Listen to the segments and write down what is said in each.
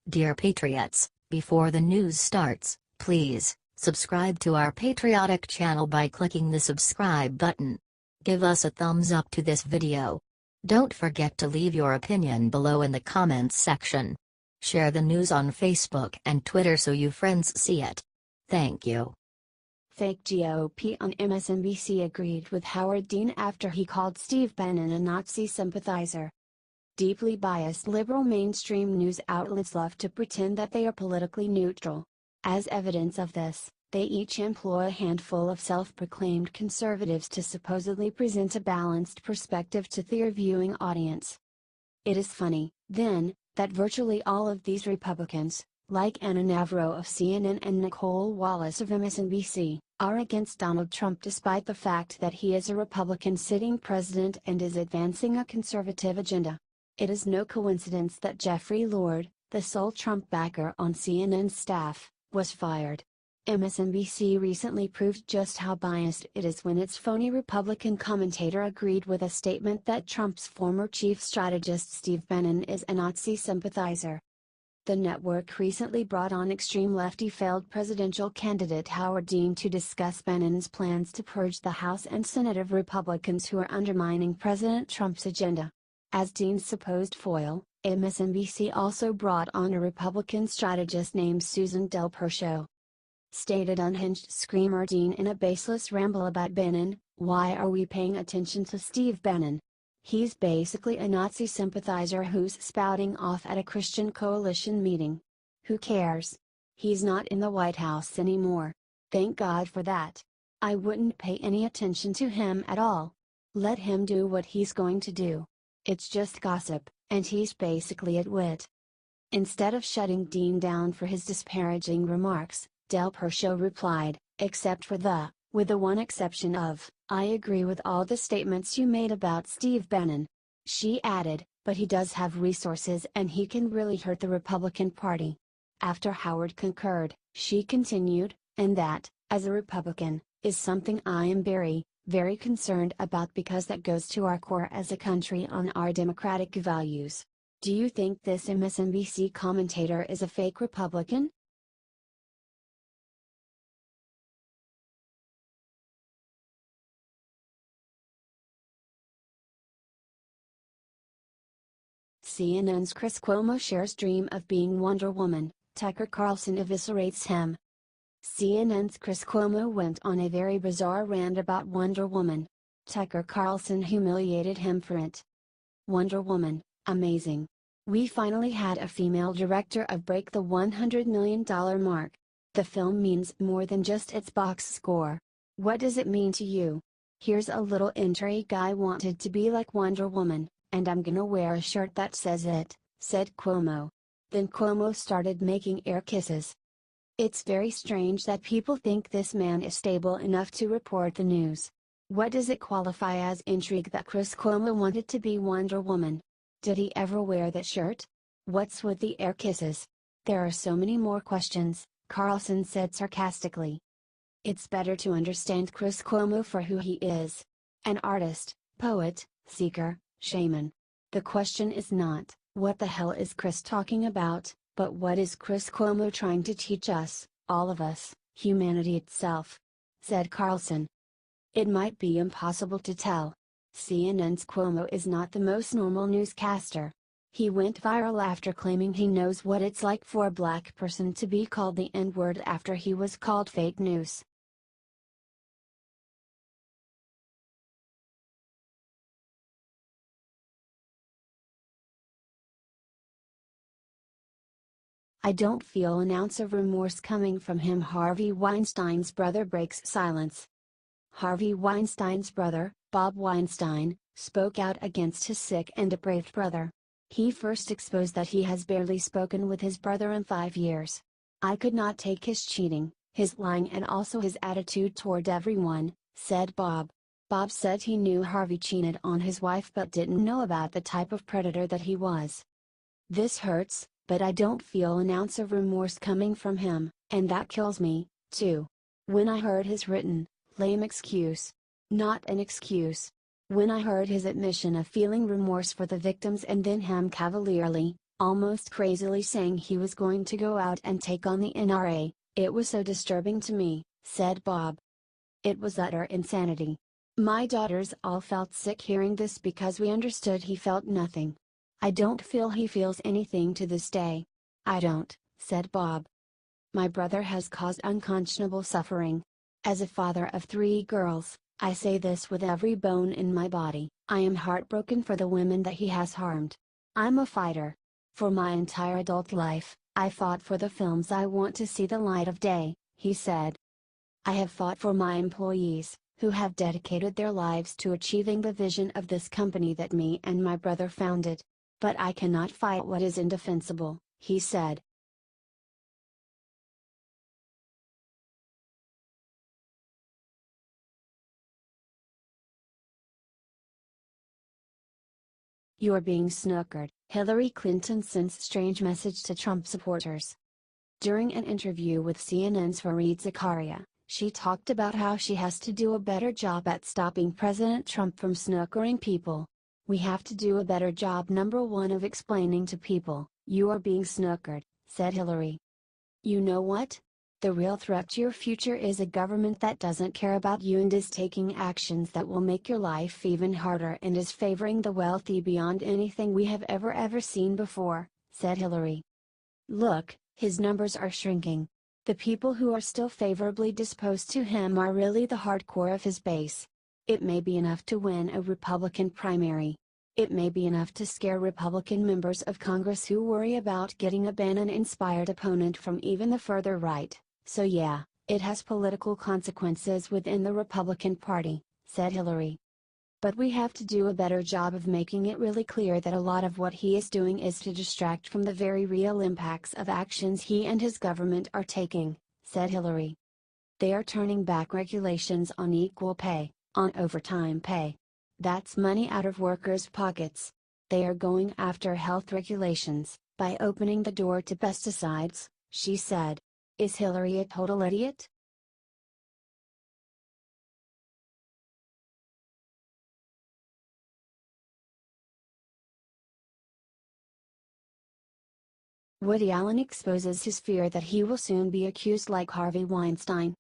Dear Patriots, before the news starts, please subscribe to our patriotic channel by clicking the subscribe button. Give us a thumbs up to this video. Don't forget to leave your opinion below in the comments section. Share the news on Facebook and Twitter so you friends see it. Thank you. Fake GOP on MSNBC agreed with Howard Dean after he called Steve Bannon a Nazi sympathizer. Deeply biased liberal mainstream news outlets love to pretend that they are politically neutral. As evidence of this, they each employ a handful of self-proclaimed conservatives to supposedly present a balanced perspective to their viewing audience. It is funny, then, that virtually all of these Republicans, like Navaro of CNN and Nicolle Wallace of MSNBC, are against Donald Trump despite the fact that he is a Republican sitting president and is advancing a conservative agenda. It is no coincidence that Jeffrey Lord, the sole Trump backer on CNN's staff, was fired. MSNBC recently proved just how biased it is when its phony Republican commentator agreed with a statement that Trump's former chief strategist Steve Bannon is a Nazi sympathizer. The network recently brought on extreme lefty failed presidential candidate Howard Dean to discuss Bannon's plans to purge the House and Senate of Republicans who are undermining President Trump's agenda. As Dean's supposed foil, MSNBC also brought on a Republican strategist named Susan Del Percio. Stated unhinged screamer Dean in a baseless ramble about Bannon, "Why are we paying attention to Steve Bannon? He's basically a Nazi sympathizer who's spouting off at a Christian coalition meeting. Who cares? He's not in the White House anymore. Thank God for that. I wouldn't pay any attention to him at all. Let him do what he's going to do. It's just gossip, and he's basically a twit." Instead of shutting Dean down for his disparaging remarks, Del Percio replied, "Except for with the one exception of, I agree with all the statements you made about Steve Bannon." She added, "But he does have resources and he can really hurt the Republican Party." After Howard concurred, she continued, "And that, as a Republican, is something I am very, very concerned about because that goes to our core as a country on our democratic values. Do you think this MSNBC commentator is a fake Republican?" CNN's Chris Cuomo shares dream of being Wonder Woman, Tucker Carlson eviscerates him. CNN's Chris Cuomo went on a very bizarre rant about Wonder Woman. Tucker Carlson humiliated him for it. Wonder Woman, amazing. We finally had a female director of break the $100 million mark. The film means more than just its box score. What does it mean to you? Here's a little entry: "Guy wanted to be like Wonder Woman, and I'm gonna wear a shirt that says it," said Cuomo. Then Cuomo started making air kisses. It's very strange that people think this man is stable enough to report the news. What does it qualify as intrigue that Chris Cuomo wanted to be Wonder Woman? Did he ever wear that shirt? What's with the air kisses? There are so many more questions, Carlson said sarcastically. It's better to understand Chris Cuomo for who he is. An artist, poet, seeker, shaman. The question is not, what the hell is Chris talking about, but what is Chris Cuomo trying to teach us, all of us, humanity itself? Said Carlson. It might be impossible to tell. CNN's Cuomo is not the most normal newscaster. He went viral after claiming he knows what it's like for a black person to be called the N-word after he was called fake news. I don't feel an ounce of remorse coming from him. Harvey Weinstein's brother breaks silence. Harvey Weinstein's brother, Bob Weinstein, spoke out against his sick and depraved brother. He first exposed that he has barely spoken with his brother in 5 years. "I could not take his cheating, his lying, and also his attitude toward everyone," said Bob. Bob said he knew Harvey cheated on his wife but didn't know about the type of predator that he was. "This hurts, but I don't feel an ounce of remorse coming from him, and that kills me, too. When I heard his written, lame excuse. Not an excuse. When I heard his admission of feeling remorse for the victims and then him cavalierly, almost crazily saying he was going to go out and take on the NRA. "It was so disturbing to me," said Bob. "It was utter insanity. My daughters all felt sick hearing this because we understood he felt nothing. I don't feel he feels anything to this day. I don't," said Bob. "My brother has caused unconscionable suffering. As a father of 3 girls, I say this with every bone in my body. I am heartbroken for the women that he has harmed. I'm a fighter. For my entire adult life, I fought for the films I want to see the light of day," he said. "I have fought for my employees, who have dedicated their lives to achieving the vision of this company that me and my brother founded. But I cannot fight what is indefensible," he said. "You're being snookered," Hillary Clinton sends strange message to Trump supporters. During an interview with CNN's Fareed Zakaria, she talked about how she has to do a better job at stopping President Trump from snookering people. "We have to do a better job, number one, of explaining to people, you are being snookered," said Hillary. "You know what? The real threat to your future is a government that doesn't care about you and is taking actions that will make your life even harder and is favoring the wealthy beyond anything we have ever seen before," said Hillary. "Look, his numbers are shrinking. The people who are still favorably disposed to him are really the hardcore of his base. It may be enough to win a Republican primary. It may be enough to scare Republican members of Congress who worry about getting a Bannon-inspired opponent from even the further right. So yeah, it has political consequences within the Republican Party," said Hillary. "But we have to do a better job of making it really clear that a lot of what he is doing is to distract from the very real impacts of actions he and his government are taking," said Hillary. "They are turning back regulations on equal pay, on overtime pay. That's money out of workers' pockets. They are going after health regulations, by opening the door to pesticides," she said. Is Hillary a total idiot? Woody Allen exposes his fear that he will soon be accused like Harvey Weinstein.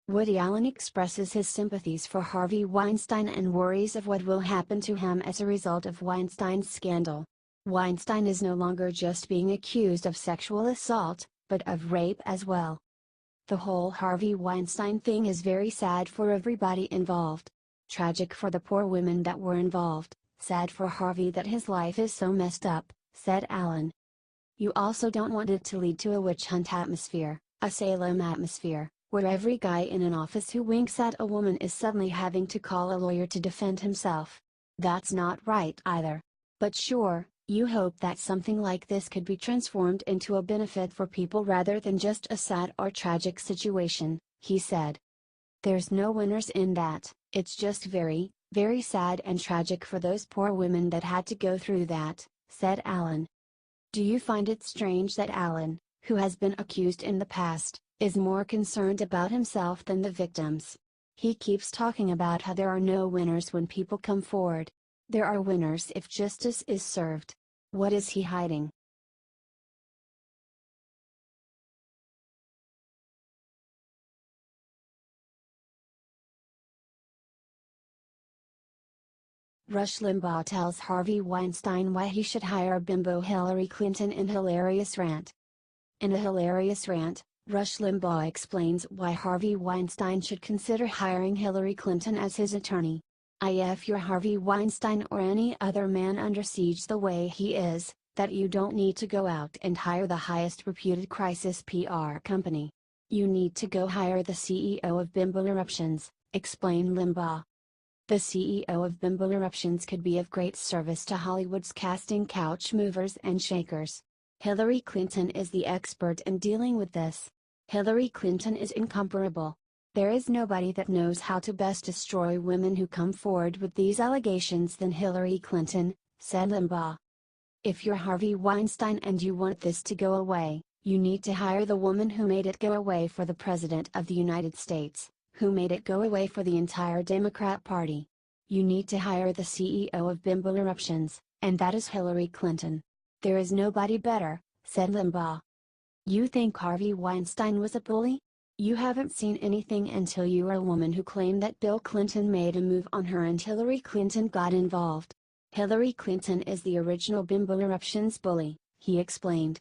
Woody Allen expresses his sympathies for Harvey Weinstein and worries of what will happen to him as a result of Weinstein's scandal. Weinstein is no longer just being accused of sexual assault, but of rape as well. "The whole Harvey Weinstein thing is very sad for everybody involved. Tragic for the poor women that were involved, sad for Harvey that his life is so messed up," said Allen. "You also don't want it to lead to a witch hunt atmosphere, a Salem atmosphere, where every guy in an office who winks at a woman is suddenly having to call a lawyer to defend himself. That's not right either. But sure, you hope that something like this could be transformed into a benefit for people rather than just a sad or tragic situation," he said. "There's no winners in that, it's just very, very sad and tragic for those poor women that had to go through that," said Allen. Do you find it strange that Allen, who has been accused in the past, is more concerned about himself than the victims? He keeps talking about how there are no winners when people come forward. There are winners if justice is served. What is he hiding? Rush Limbaugh tells Harvey Weinstein why he should hire Bimbo Hillary Clinton in hilarious rant. In a hilarious rant, Rush Limbaugh explains why Harvey Weinstein should consider hiring Hillary Clinton as his attorney. If you're Harvey Weinstein or any other man under siege the way he is, that you don't need to go out and hire the highest reputed crisis PR company. You need to go hire the CEO of Bimbo Eruptions, explained Limbaugh. The CEO of Bimbo Eruptions could be of great service to Hollywood's casting couch movers and shakers. Hillary Clinton is the expert in dealing with this. Hillary Clinton is incomparable. There is nobody that knows how to best destroy women who come forward with these allegations than Hillary Clinton, said Limbaugh. If you're Harvey Weinstein and you want this to go away, you need to hire the woman who made it go away for the President of the United States, who made it go away for the entire Democrat Party. You need to hire the CEO of Bimbo Eruptions, and that is Hillary Clinton. "There is nobody better," said Limbaugh. "You think Harvey Weinstein was a bully? You haven't seen anything until you are a woman who claimed that Bill Clinton made a move on her and Hillary Clinton got involved. Hillary Clinton is the original Bimbo eruptions bully," he explained.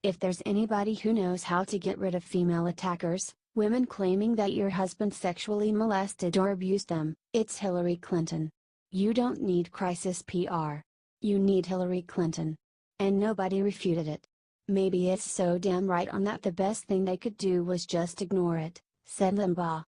"If there's anybody who knows how to get rid of female attackers, women claiming that your husband sexually molested or abused them, it's Hillary Clinton. You don't need crisis PR. You need Hillary Clinton." And nobody refuted it. "Maybe it's so damn right on that the best thing they could do was just ignore it," said Limbaugh.